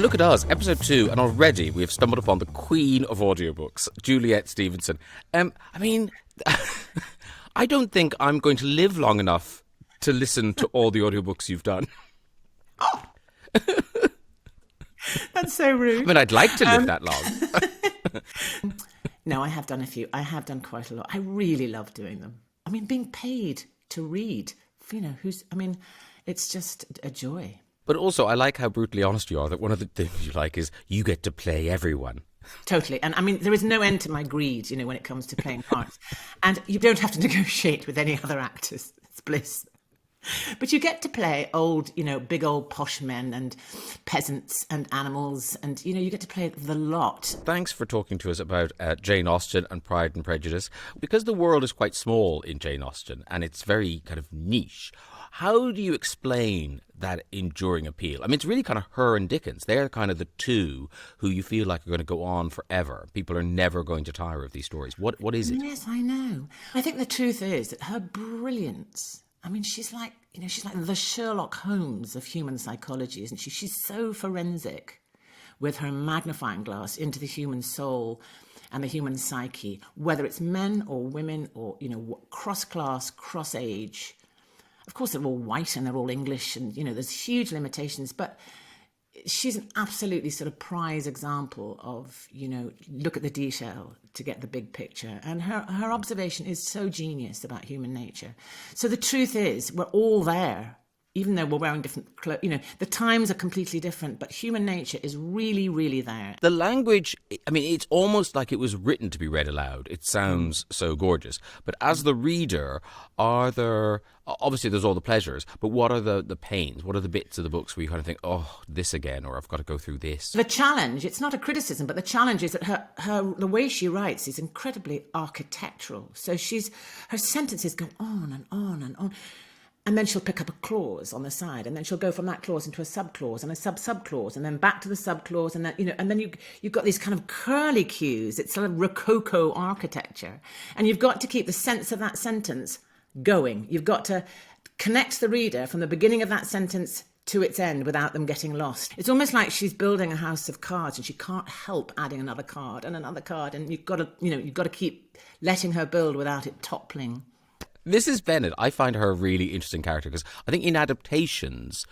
Look at us, episode 2, and already we have stumbled upon the queen of audiobooks, Juliet Stevenson. I mean, I don't think I'm going to live long enough to listen to all the audiobooks you've done. Oh. That's so rude. I mean, I'd like to live that long. No, I have done a few. I have done quite a lot. I really love doing them. I mean, being paid to read, it's just a joy. But also, I like how brutally honest you are, that one of the things you like is you get to play everyone. Totally. And I mean, there is no end to my greed, when it comes to playing parts. And you don't have to negotiate with any other actors. It's bliss. But you get to play old, big old posh men and peasants and animals. And, you get to play the lot. Thanks for talking to us about Jane Austen and Pride and Prejudice. Because the world is quite small in Jane Austen and it's very kind of niche, how do you explain that enduring appeal? I mean, it's really kind of her and Dickens. They're kind of the two who you feel like are going to go on forever. People are never going to tire of these stories. What is it? Yes, I know. I think the truth is that her brilliance, I mean, she's like the Sherlock Holmes of human psychology, isn't she? She's so forensic with her magnifying glass into the human soul and the human psyche, whether it's men or women or, cross-class, cross-age. Of course, they're all white and they're all English and, there's huge limitations, but she's an absolutely sort of prize example of, look at the detail to get the big picture. And her observation is so genius about human nature. So the truth is, we're all there, even though we're wearing different clothes. The times are completely different, but human nature is really, really there. The language, I mean, it's almost like it was written to be read aloud. It sounds so gorgeous. But as the reader, obviously there's all the pleasures, but what are the pains? What are the bits of the books where you kind of think, oh, this again, or I've got to go through this? The challenge, it's not a criticism, but the challenge is that the way she writes is incredibly architectural. So her sentences go on and on and on. And then she'll pick up a clause on the side, and then she'll go from that clause into a subclause and a sub-subclause, and then back to the subclause, and then and then you've got these kind of curly cues. It's sort of Rococo architecture, and you've got to keep the sense of that sentence going. You've got to connect the reader from the beginning of that sentence to its end without them getting lost. It's almost like she's building a house of cards, and she can't help adding another card and another card, and you've got to keep letting her build without it toppling. Mrs. Bennet, I find her a really interesting character because I think in adaptations,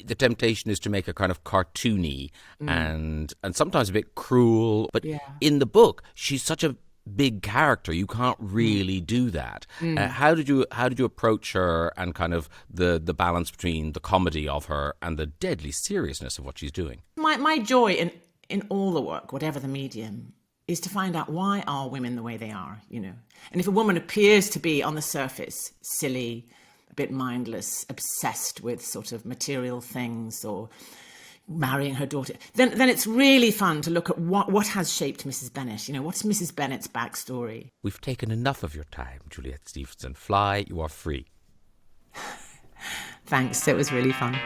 the temptation is to make her kind of cartoony and sometimes a bit cruel. But in the book, she's such a big character. You can't really do that. How did you approach her and kind of the balance between the comedy of her and the deadly seriousness of what she's doing? My joy in all the work, whatever the medium, is to find out why are women the way they are, And if a woman appears to be on the surface silly, a bit mindless, obsessed with sort of material things or marrying her daughter, then it's really fun to look at what has shaped Mrs. Bennet. What's Mrs. Bennet's backstory? We've taken enough of your time, Juliet Stevenson. Fly, you are free. Thanks, it was really fun.